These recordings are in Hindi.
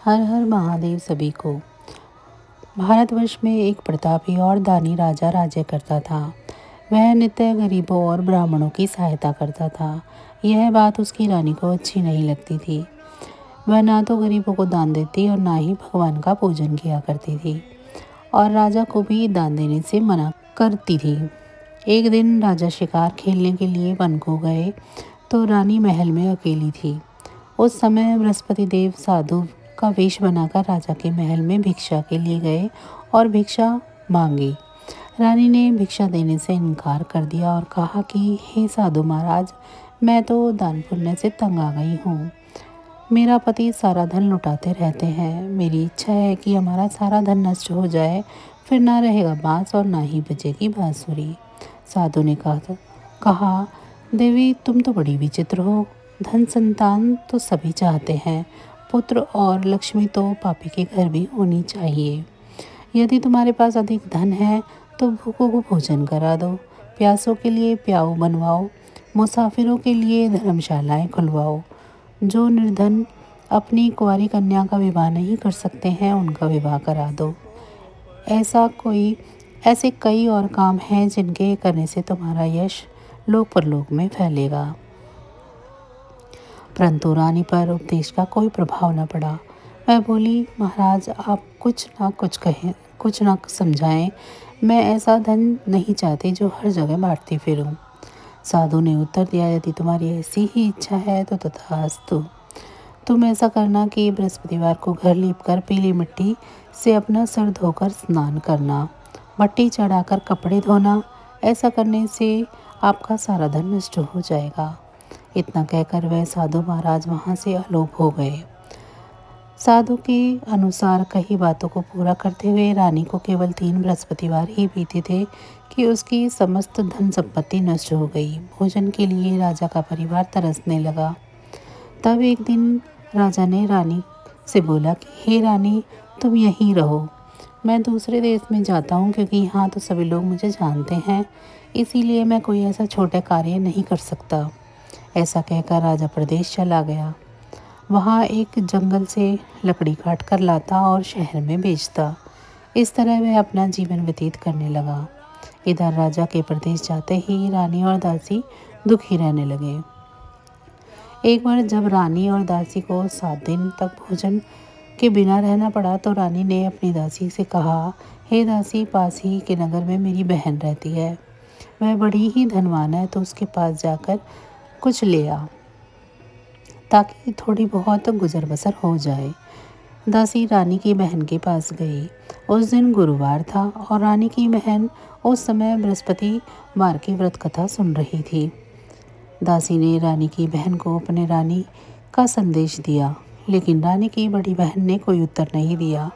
हर हर महादेव सभी को। भारतवर्ष में एक प्रतापी और दानी राजा राज्य करता था। वह नित्य गरीबों और ब्राह्मणों की सहायता करता था। यह बात उसकी रानी को अच्छी नहीं लगती थी। वह ना तो गरीबों को दान देती और ना ही भगवान का पूजन किया करती थी, और राजा को भी दान देने से मना करती थी। एक दिन राजा शिकार खेलने के लिए वन को गए तो रानी महल में अकेली थी। उस समय बृहस्पति देव साधु का वेश बनाकर राजा के महल में भिक्षा के लिए गए और भिक्षा मांगी। रानी ने भिक्षा देने से इनकार कर दिया और कहा कि हे साधु महाराज, मैं तो दान पुण्य से तंग आ गई हूँ। मेरा पति सारा धन लुटाते रहते हैं। मेरी इच्छा है कि हमारा सारा धन नष्ट हो जाए, फिर ना रहेगा बांस और ना ही बजेगी बांसुरी। साधु ने कहा, देवी तुम तो बड़ी विचित्र हो। धन संतान तो सभी चाहते हैं, पुत्र और लक्ष्मी तो पापी के घर भी होनी चाहिए। यदि तुम्हारे पास अधिक धन है तो भूखों को भोजन करा दो, प्यासों के लिए प्याऊ बनवाओ, मुसाफिरों के लिए धर्मशालाएं खुलवाओ। जो निर्धन अपनी कुंवारी कन्या का विवाह नहीं कर सकते हैं उनका विवाह करा दो। ऐसे कई और काम हैं जिनके करने से तुम्हारा यश लोक परलोक में फैलेगा। परंतु रानी पर उपदेश का कोई प्रभाव न पड़ा। वह बोली, महाराज आप कुछ ना कुछ कहें, कुछ ना समझाएं। मैं ऐसा धन नहीं चाहती जो हर जगह बांटती फिरूं। साधु ने उत्तर दिया, यदि तुम्हारी ऐसी ही इच्छा है तो तथास्तु। तुम ऐसा करना कि बृहस्पतिवार को घर लीपकर पीली मिट्टी से अपना सिर धोकर स्नान करना, मट्टी चढ़ाकर कपड़े धोना। ऐसा करने से आपका सारा धन नष्ट हो जाएगा। इतना कहकर वह साधु महाराज वहाँ से अलोप हो गए। साधु के अनुसार कई बातों को पूरा करते हुए रानी को केवल 3 बृहस्पतिवार ही बीते थे कि उसकी समस्त धन संपत्ति नष्ट हो गई। भोजन के लिए राजा का परिवार तरसने लगा। तब एक दिन राजा ने रानी से बोला कि हे रानी, तुम यहीं रहो। मैं दूसरे देश में जाता हूँ क्योंकि यहाँ तो सभी लोग मुझे जानते हैं, इसीलिए मैं कोई ऐसा छोटा कार्य नहीं कर सकता। ऐसा कहकर राजा प्रदेश चला गया। वहाँ एक जंगल से लकड़ी काट कर लाता और शहर में बेचता। इस तरह वह अपना जीवन व्यतीत करने लगा। इधर राजा के प्रदेश जाते ही रानी और दासी दुखी रहने लगे। एक बार जब रानी और दासी को 7 दिन तक भोजन के बिना रहना पड़ा तो रानी ने अपनी दासी से कहा, हे दासी, पास ही के नगर में मेरी बहन रहती है। वह बड़ी ही धनवान है, तो उसके पास जाकर कुछ ले आ ताकि थोड़ी बहुत गुजर बसर हो जाए। दासी रानी की बहन के पास गई। उस दिन गुरुवार था और रानी की बहन उस समय बृहस्पतिवार की व्रत कथा सुन रही थी। दासी ने रानी की बहन को अपने रानी का संदेश दिया, लेकिन रानी की बड़ी बहन ने कोई उत्तर नहीं दिया।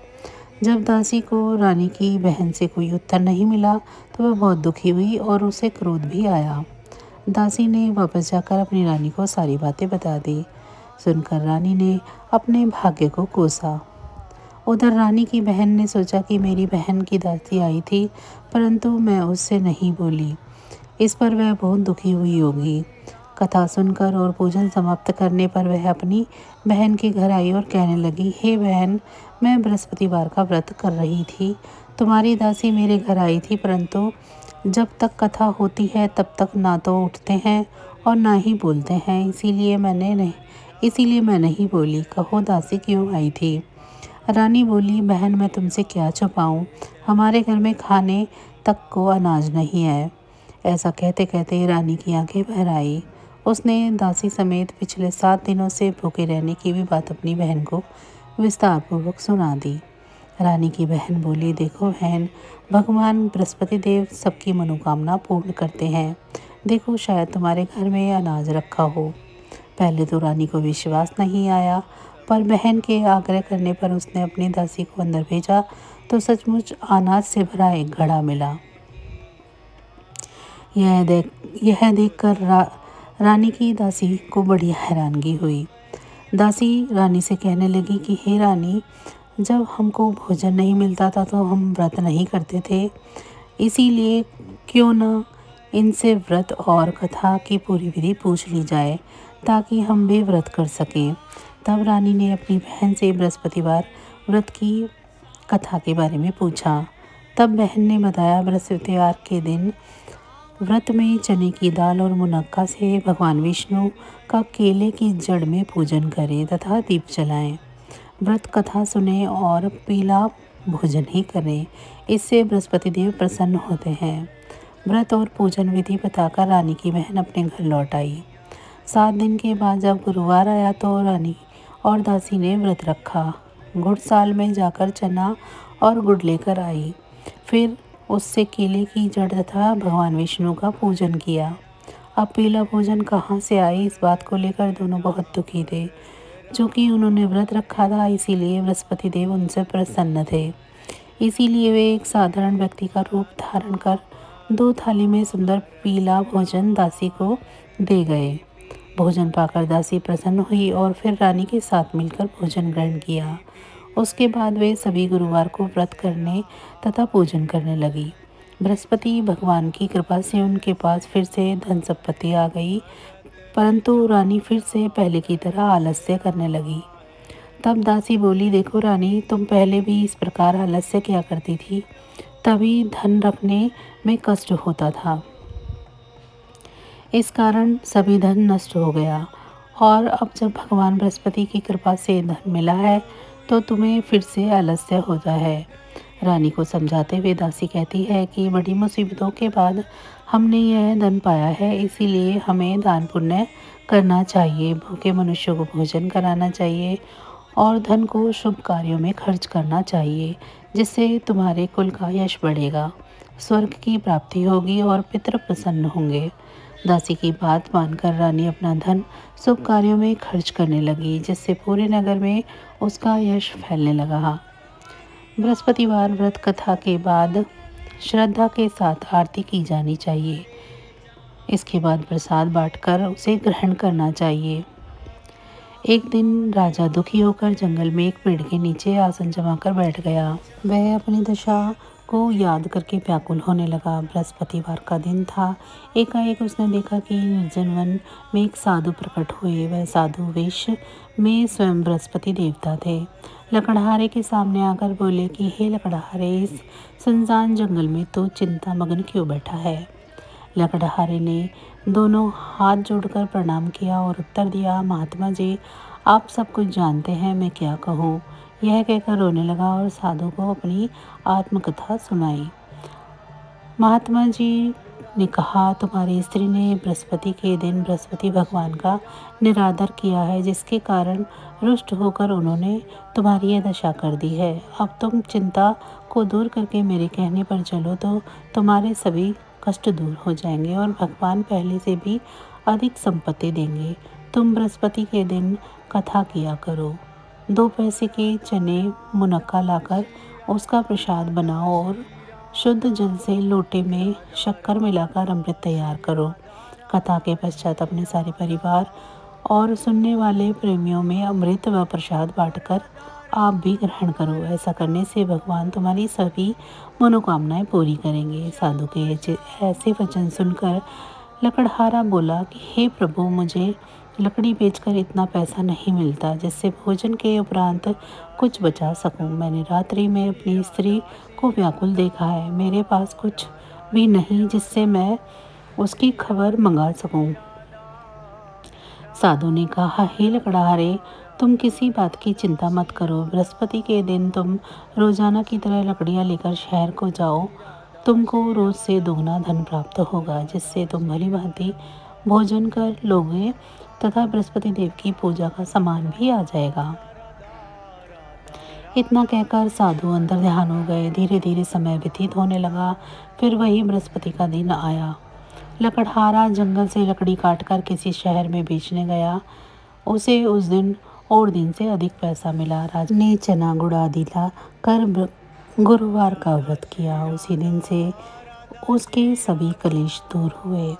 जब दासी को रानी की बहन से कोई उत्तर नहीं मिला तो वह बहुत दुखी हुई और उसे क्रोध भी आया। दासी ने वापस जाकर अपनी रानी को सारी बातें बता दी। सुनकर रानी ने अपने भाग्य को कोसा। उधर रानी की बहन ने सोचा कि मेरी बहन की दासी आई थी, परंतु मैं उससे नहीं बोली। इस पर वह बहुत दुखी हुई होगी। कथा सुनकर और पूजन समाप्त करने पर वह अपनी बहन के घर आई और कहने लगी, हे बहन, मैं बृहस्पतिवार का व्रत कर रही थी। तुम्हारी दासी मेरे घर आई थी, परंतु जब तक कथा होती है तब तक ना तो उठते हैं और ना ही बोलते हैं, इसीलिए मैं नहीं बोली। कहो दासी क्यों आई थी? रानी बोली, बहन मैं तुमसे क्या छुपाऊं, हमारे घर में खाने तक को अनाज नहीं है। ऐसा कहते कहते रानी की आंखें भर आई। उसने दासी समेत पिछले 7 दिनों से भूखे रहने की भी बात अपनी बहन को विस्तारपूर्वक सुना दी। रानी की बहन बोली, देखो बहन, भगवान बृहस्पति देव सबकी मनोकामना पूर्ण करते हैं। देखो शायद तुम्हारे घर में अनाज रखा हो। पहले तो रानी को विश्वास नहीं आया, पर बहन के आग्रह करने पर उसने अपनी दासी को अंदर भेजा तो सचमुच अनाज से भरा एक घड़ा मिला। यह देखकर रानी की दासी को बड़ी हैरानगी हुई। दासी रानी से कहने लगी कि हे रानी, जब हमको भोजन नहीं मिलता था तो हम व्रत नहीं करते थे, इसीलिए क्यों न इनसे व्रत और कथा की पूरी विधि पूछ ली जाए ताकि हम भी व्रत कर सकें। तब रानी ने अपनी बहन से बृहस्पतिवार व्रत की कथा के बारे में पूछा। तब बहन ने बताया, बृहस्पतिवार के दिन व्रत में चने की दाल और मुनक्का से भगवान विष्णु का केले की जड़ में पूजन करें तथा दीप जलाएं। व्रत कथा सुने और पीला भोजन ही करें, इससे बृहस्पति देव प्रसन्न होते हैं। व्रत और पूजन विधि बताकर रानी की बहन अपने घर लौट आई। 7 दिन के बाद जब गुरुवार आया तो रानी और दासी ने व्रत रखा। गुड़साल में जाकर चना और गुड़ लेकर आई, फिर उससे केले की जड़ तथा भगवान विष्णु का पूजन किया। अब पीला भोजन कहाँ से आए, इस बात को लेकर दोनों बहुत दुखी थे। चूँकि उन्होंने व्रत रखा था, इसीलिए बृहस्पति देव उनसे प्रसन्न थे। इसीलिए वे एक साधारण व्यक्ति का रूप धारण कर 2 थाली में सुंदर पीला भोजन दासी को दे गए। भोजन पाकर दासी प्रसन्न हुई और फिर रानी के साथ मिलकर भोजन ग्रहण किया। उसके बाद वे सभी गुरुवार को व्रत करने तथा पूजन करने लगी। बृहस्पति भगवान की कृपा से उनके पास फिर से धन संपत्ति आ गई, परंतु रानी फिर से पहले की तरह आलस्य करने लगी। तब दासी बोली, देखो रानी, तुम पहले भी इस प्रकार आलस्य किया करती थी, तभी धन रखने में कष्ट होता था। इस कारण सभी धन नष्ट हो गया, और अब जब भगवान बृहस्पति की कृपा से धन मिला है तो तुम्हें फिर से आलस्य होता है। रानी को समझाते हुए दासी कहती है कि बड़ी मुसीबतों के बाद हमने यह धन पाया है, इसीलिए हमें दान पुण्य करना चाहिए, भूखे मनुष्यों को भोजन कराना चाहिए और धन को शुभ कार्यों में खर्च करना चाहिए, जिससे तुम्हारे कुल का यश बढ़ेगा, स्वर्ग की प्राप्ति होगी और पितृ प्रसन्न होंगे। दासी की बात मानकर रानी अपना धन शुभ कार्यों में खर्च करने लगी, जिससे पूरे नगर में उसका यश फैलने लगा। बृहस्पतिवार व्रत कथा के बाद श्रद्धा के साथ आरती की जानी चाहिए। इसके बाद प्रसाद बांटकर उसे ग्रहण करना चाहिए। एक दिन राजा दुखी होकर जंगल में एक पेड़ के नीचे आसन जमाकर बैठ गया। वह अपनी दशा को याद करके व्याकुल होने लगा। बृहस्पतिवार का दिन था। एकाएक उसने देखा कि निर्जन वन में एक साधु प्रकट हुए। वह साधु वेश में स्वयं बृहस्पति देवता थे। लकड़हारे के सामने आकर बोले कि हे लकड़हारे, इस सुनसान जंगल में तो चिंता मग्न क्यों बैठा है। लकड़हारे ने दोनों हाथ जोड़कर प्रणाम किया और उत्तर दिया, महात्मा जी, आप सब कुछ जानते हैं, मैं क्या कहूँ। यह कहकर रोने लगा और साधु को अपनी आत्मकथा सुनाई। महात्मा जी ने कहा, तुम्हारी स्त्री ने बृहस्पति के दिन बृहस्पति भगवान का निरादर किया है, जिसके कारण रुष्ट होकर उन्होंने तुम्हारी यह दशा कर दी है। अब तुम चिंता को दूर करके मेरे कहने पर चलो तो तुम्हारे सभी कष्ट दूर हो जाएंगे और भगवान पहले से भी अधिक संपत्ति देंगे। तुम बृहस्पति के दिन कथा किया करो। 2 पैसे के चने मुनक्का लाकर उसका प्रसाद बनाओ और शुद्ध जल से लोटे में शक्कर मिलाकर अमृत तैयार करो। कथा के पश्चात अपने सारे परिवार और सुनने वाले प्रेमियों में अमृत व प्रसाद बांटकर आप भी ग्रहण करो। ऐसा करने से भगवान तुम्हारी सभी मनोकामनाएं पूरी करेंगे। साधु के ऐसे वचन सुनकर लकड़हारा बोला कि हे प्रभु, मुझे लकड़ी बेचकर इतना पैसा नहीं मिलता जिससे भोजन के उपरांत कुछ बचा सकूं। मैंने रात्रि में अपनी स्त्री को व्याकुल देखा है। मेरे पास कुछ भी नहीं जिससे मैं उसकी खबर मंगा सकूं। साधु ने कहा, हे लकड़हारे, तुम किसी बात की चिंता मत करो। बृहस्पति के दिन तुम रोजाना की तरह लकड़ियाँ लेकर शहर को जाओ। तुमको रोज से दोगुना धन प्राप्त होगा, जिससे तुम भली भांति भोजन कर लोगे तथा बृहस्पति देव की पूजा का सामान भी आ जाएगा। इतना कहकर साधु अंदर ध्यान हो गए। धीरे धीरे समय व्यतीत होने लगा। फिर वही बृहस्पति का दिन आया। लकड़हारा जंगल से लकड़ी काटकर किसी शहर में बेचने गया। उसे उस दिन और दिन से अधिक पैसा मिला। राजा ने चना गुड़ आदि ला कर गुरुवार का व्रत किया। उसी दिन से उसके सभी कलेश दूर हुए।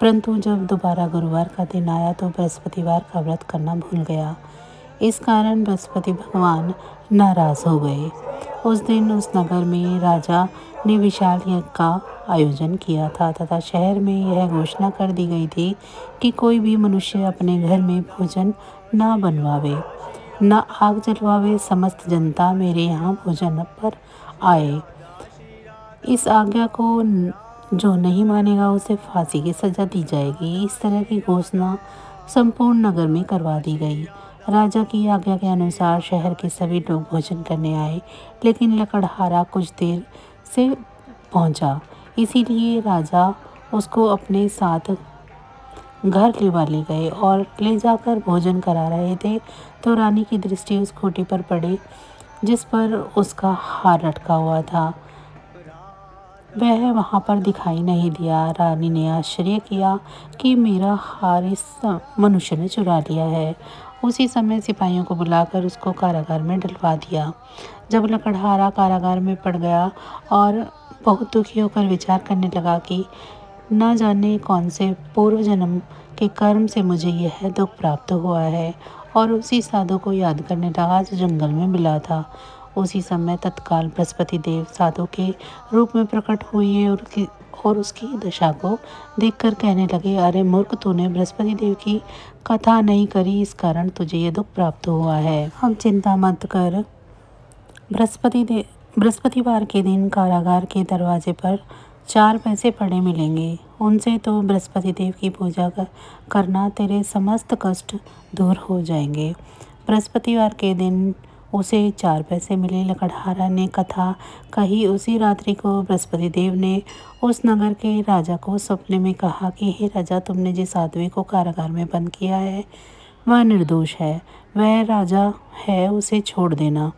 परंतु जब दोबारा गुरुवार का दिन आया तो बृहस्पतिवार का व्रत करना भूल गया। इस कारण बृहस्पति भगवान नाराज हो गए उस दिन उस नगर में राजा ने विशाल यज्ञ का आयोजन किया था तथा शहर में यह घोषणा कर दी गई थी कि कोई भी मनुष्य अपने घर में भोजन ना बनवावे, न आग जलवावे। समस्त जनता मेरे यहाँ भोजन पर आए। इस आज्ञा को जो नहीं मानेगा उसे फांसी की सजा दी जाएगी। इस तरह की घोषणा संपूर्ण नगर में करवा दी गई। राजा की आज्ञा के अनुसार शहर के सभी लोग भोजन करने आए, लेकिन लकड़हारा कुछ देर से पहुंचा, इसीलिए राजा उसको अपने साथ घर ले गए और ले जाकर भोजन करा रहे थे तो रानी की दृष्टि उस खूंटी पर पड़ी जिस पर उसका हार लटका हुआ था। वह वहां पर दिखाई नहीं दिया। रानी ने आश्चर्य किया कि मेरा हार इस मनुष्य ने चुरा लिया है। उसी समय सिपाहियों को बुलाकर उसको कारागार में डलवा दिया। जब लकड़हारा कारागार में पड़ गया और बहुत दुखी होकर विचार करने लगा कि न जाने कौन से पूर्व जन्म के कर्म से मुझे यह दुख प्राप्त हुआ है, और उसी साधु को याद करने लगा जो जंगल में मिला था। उसी समय तत्काल बृहस्पति देव साधु के रूप में प्रकट हुए और उसकी दशा को देखकर कहने लगे, अरे मूर्ख, तूने बृहस्पति देव की कथा नहीं करी, इस कारण तुझे ये दुख प्राप्त हुआ है। अब चिंता मत कर। बृहस्पतिवार के दिन कारागार के दरवाजे पर 4 पैसे पड़े मिलेंगे। उनसे तो बृहस्पति देव की पूजा करना, तेरे समस्त कष्ट दूर हो जाएंगे। बृहस्पतिवार के दिन उसे 4 पैसे मिले। लकड़हारा ने कथा कही। उसी रात्रि को बृहस्पति देव ने उस नगर के राजा को सपने में कहा कि हे राजा, तुमने जिस आदमी को कारागार में बंद किया है वह निर्दोष है, वह राजा है, उसे छोड़ देना।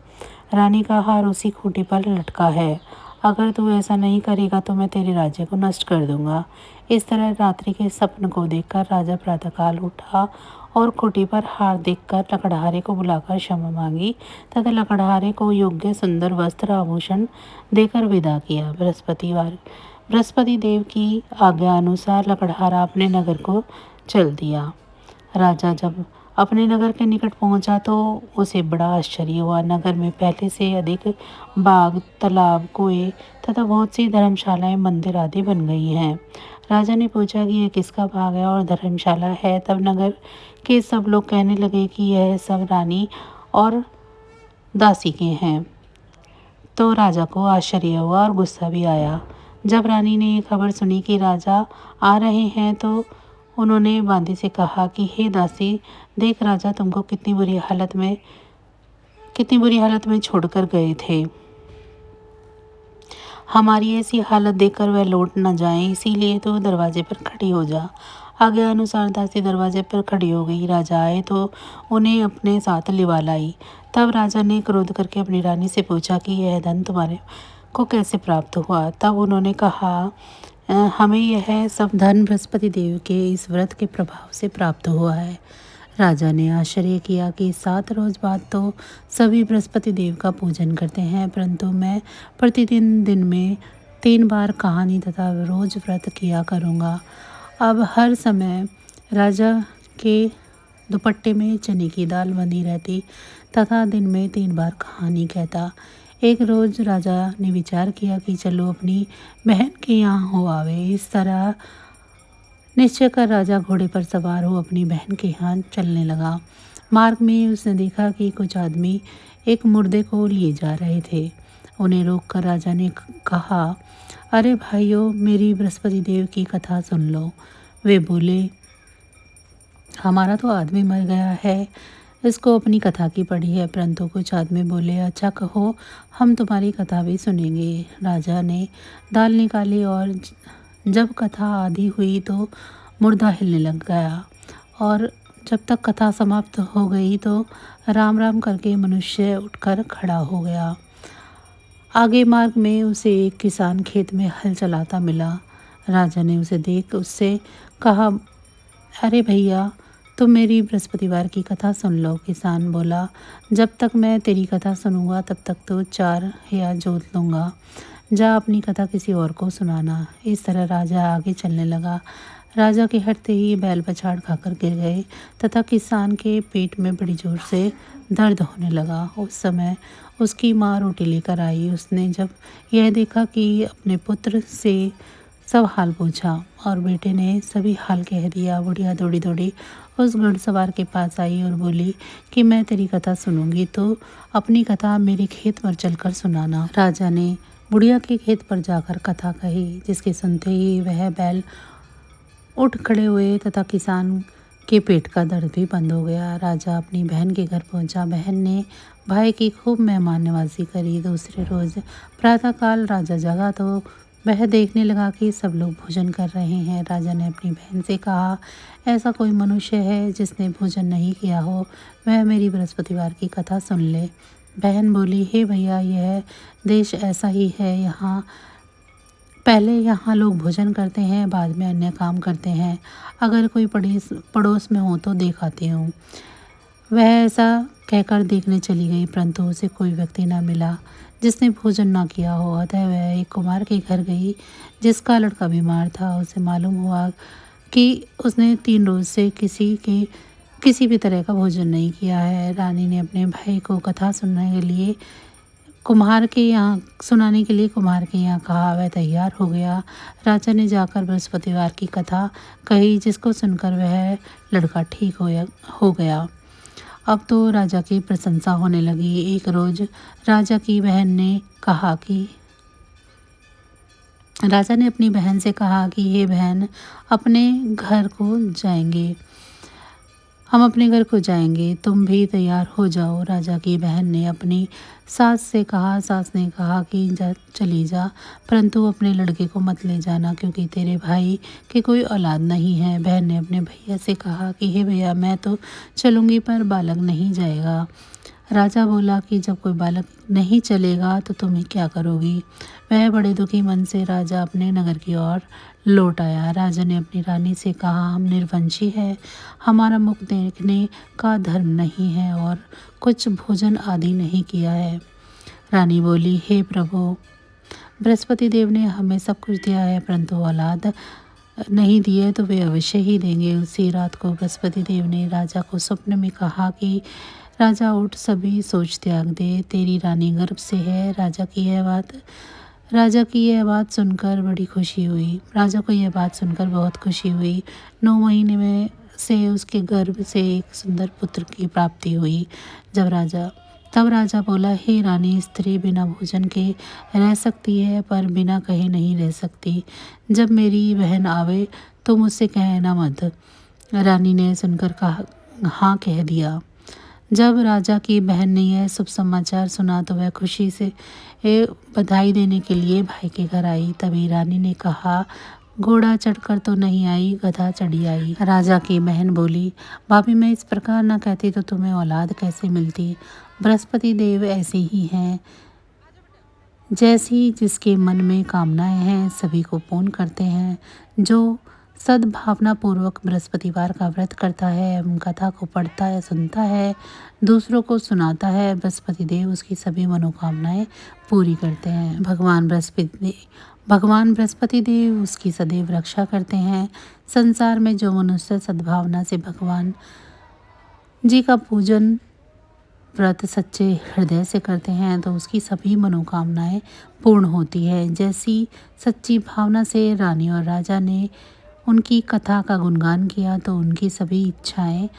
रानी का हार उसी खूंटी पर लटका है। अगर तू ऐसा नहीं करेगा तो मैं तेरे राज्य को नष्ट कर दूंगा। इस तरह रात्रि के स्वप्न को देखकर राजा प्रातःकाल उठा और खूंटी पर हार देखकर लकड़हारे को बुलाकर क्षमा मांगी तथा लकड़हारे को योग्य सुंदर वस्त्र आभूषण देकर विदा किया। बृहस्पति देव की आज्ञा अनुसार लकड़हारा अपने नगर को चल दिया। राजा जब अपने नगर के निकट पहुंचा तो उसे बड़ा आश्चर्य हुआ। नगर में पहले से अधिक बाग, तालाब, कुएं तथा बहुत सी धर्मशालाएं, मंदिर आदि बन गई हैं। राजा ने पूछा कि यह किसका बाग है और धर्मशाला है। तब नगर के सब लोग कहने लगे कि यह सब रानी और दासी के हैं। तो राजा को आश्चर्य हुआ और गुस्सा भी आया। जब रानी ने ये खबर सुनी कि राजा आ रहे हैं तो उन्होंने बांदी से कहा कि हे दासी, देख राजा तुमको कितनी बुरी हालत में छोड़कर गए थे। हमारी ऐसी हालत देखकर वह लौट न जाएं, इसीलिए तो दरवाजे पर खड़ी हो जा। आज्ञा अनुसार दासी दरवाजे पर खड़ी हो गई। राजा आए तो उन्हें अपने साथ लिवा लाई। तब राजा ने क्रोध करके अपनी रानी से पूछा कि यह धन तुम्हारे को कैसे प्राप्त हुआ। तब उन्होंने कहा, हमें यह सब धन बृहस्पति देव के इस व्रत के प्रभाव से प्राप्त हुआ है। राजा ने आश्चर्य किया कि 7 रोज बाद तो सभी बृहस्पति देव का पूजन करते हैं, परंतु मैं प्रतिदिन दिन में 3 बार कहानी तथा रोज व्रत किया करूँगा। अब हर समय राजा के दुपट्टे में चने की दाल बंधी रहती तथा दिन में 3 बार कहानी कहता। एक रोज राजा ने विचार किया कि चलो अपनी बहन के यहाँ हो आवे। इस तरह निश्चय कर राजा घोड़े पर सवार हो अपनी बहन के यहाँ चलने लगा। मार्ग में उसने देखा कि कुछ आदमी एक मुर्दे को लिए जा रहे थे। उन्हें रोककर राजा ने कहा, अरे भाइयों, मेरी बृहस्पति देव की कथा सुन लो। वे बोले, हमारा तो आदमी मर गया है, इसको अपनी कथा की पड़ी है। परंतु कुछ आदमी बोले, अच्छा कहो, हम तुम्हारी कथा भी सुनेंगे। राजा ने दाल निकाली और जब कथा आधी हुई तो मुर्दा हिलने लग गया, और जब तक कथा समाप्त हो गई तो राम राम करके मनुष्य उठकर खड़ा हो गया। आगे मार्ग में उसे एक किसान खेत में हल चलाता मिला। राजा ने उसे देख उससे कहा, अरे भैया, तुम मेरी बृहस्पतिवार की कथा सुन लो। किसान बोला, जब तक मैं तेरी कथा सुनूंगा तब तक तो 4 या जोत लूँगा। जा अपनी कथा किसी और को सुनाना। इस तरह राजा आगे चलने लगा। राजा के हटते ही बैल पछाड़ खाकर गिर गए तथा किसान के पेट में बड़ी जोर से दर्द होने लगा। उस समय उसकी माँ रोटी लेकर आई। उसने जब यह देखा कि अपने पुत्र से सब हाल पूछा और बेटे ने सभी हाल कह दिया। बुढ़िया दौड़ी दौड़ी उस घुड़सवार के पास आई और बोली कि मैं तेरी कथा सुनूंगी तो अपनी कथा मेरे खेत पर चलकर सुनाना। राजा ने बुढ़िया के खेत पर जाकर कथा कही, जिसके सुनते ही वह बैल उठ खड़े हुए तथा किसान के पेट का दर्द भी बंद हो गया। राजा अपनी बहन के घर पहुंचा। बहन ने भाई की खूब मेहमान नवाजी करी। दूसरे रोज प्रातःकाल राजा जगा तो वह देखने लगा कि सब लोग भोजन कर रहे हैं। राजा ने अपनी बहन से कहा, ऐसा कोई मनुष्य है जिसने भोजन नहीं किया हो, वह मेरी बृहस्पतिवार की कथा सुन ले। बहन बोली, हे भैया, यह देश ऐसा ही है। पहले यहाँ लोग भोजन करते हैं, बाद में अन्य काम करते हैं। अगर कोई पड़ोस में हो तो दिखाती हूँ। वह ऐसा कहकर देखने चली गई, परंतु उसे कोई व्यक्ति न मिला जिसने भोजन न किया हो। अतः वह एक कुम्हार के घर गई जिसका लड़का बीमार था। उसे मालूम हुआ कि उसने 3 रोज से किसी भी तरह का भोजन नहीं किया है। रानी ने अपने भाई को कथा सुनाने के लिए कुम्हार के यहाँ कहा। वह तैयार हो गया। राजा ने जाकर बृहस्पतिवार की कथा कही, जिसको सुनकर वह लड़का ठीक हो गया। अब तो राजा की प्रशंसा होने लगी। एक रोज राजा ने अपनी बहन से कहा कि हे बहन, हम अपने घर को जाएंगे, तुम भी तैयार हो जाओ। राजा की बहन ने अपनी सास ने कहा कि चली जा, परंतु अपने लड़के को मत ले जाना, क्योंकि तेरे भाई की कोई औलाद नहीं है। बहन ने अपने भैया से कहा कि हे भैया, मैं तो चलूँगी पर बालक नहीं जाएगा। राजा बोला कि जब कोई बालक नहीं चलेगा तो तुम ही क्या करोगी। वह बड़े दुखी मन से राजा अपने नगर की ओर लौट आया। राजा ने अपनी रानी से कहा, हम निर्वंशी है, हमारा मुख देखने का धर्म नहीं है और कुछ भोजन आदि नहीं किया है। रानी बोली, हे प्रभु, बृहस्पति देव ने हमें सब कुछ दिया है, परंतु औलाद नहीं दिए तो वे अवश्य ही देंगे। उसी रात को बृहस्पति देव ने राजा को स्वप्न में कहा कि राजा उठ, सभी सोच त्याग दे, तेरी रानी गर्भ से है। राजा को यह बात सुनकर बहुत खुशी हुई। 9 महीने में से उसके गर्भ से एक सुंदर पुत्र की प्राप्ति हुई। तब राजा बोला, हे रानी, स्त्री बिना भोजन के रह सकती है, पर बिना कहे नहीं रह सकती। जब मेरी बहन आवे तो मुझसे कहना मत। रानी ने सुनकर हाँ कह दिया। जब राजा की बहन ने यह शुभ समाचार सुना तो वह खुशी से बधाई देने के लिए भाई के घर आई। तभी रानी ने कहा, घोड़ा चढ़कर तो नहीं आई, गधा चढ़ी आई। राजा की बहन बोली, भाभी, मैं इस प्रकार न कहती तो तुम्हें औलाद कैसे मिलती। बृहस्पति देव ऐसे ही हैं, जैसी जिसके मन में कामनाएं हैं सभी को पूर्ण करते हैं। जो सद्भावना पूर्वक बृहस्पतिवार का व्रत करता है एवं कथा को पढ़ता है, सुनता है, दूसरों को सुनाता है, बृहस्पति देव उसकी सभी मनोकामनाएं पूरी करते हैं। भगवान बृहस्पति देव उसकी सदैव रक्षा करते हैं। संसार में जो मनुष्य सद्भावना से भगवान जी का पूजन व्रत सच्चे हृदय से करते हैं तो उसकी सभी मनोकामनाएं पूर्ण होती है। जैसी सच्ची भावना से रानी और राजा ने उनकी कथा का गुणगान किया तो उनकी सभी इच्छाएं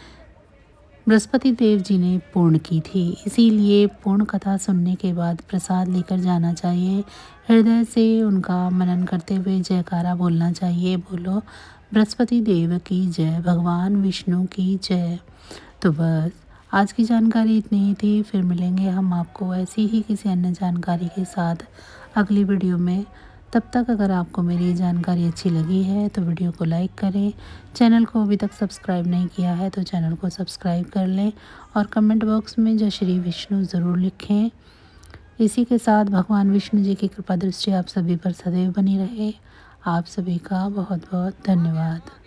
बृहस्पति देव जी ने पूर्ण की थी। इसीलिए पूर्ण कथा सुनने के बाद प्रसाद लेकर जाना चाहिए। हृदय से उनका मनन करते हुए जयकारा बोलना चाहिए। बोलो बृहस्पति देव की जय, भगवान विष्णु की जय। तो बस आज की जानकारी इतनी ही थी। फिर मिलेंगे हम आपको ऐसी ही किसी अन्य जानकारी के साथ अगली वीडियो में। तब तक अगर आपको मेरी जानकारी अच्छी लगी है तो वीडियो को लाइक करें। चैनल को अभी तक सब्सक्राइब नहीं किया है तो चैनल को सब्सक्राइब कर लें और कमेंट बॉक्स में जय श्री विष्णु ज़रूर लिखें। इसी के साथ भगवान विष्णु जी की कृपा दृष्टि आप सभी पर सदैव बनी रहे। आप सभी का बहुत बहुत धन्यवाद।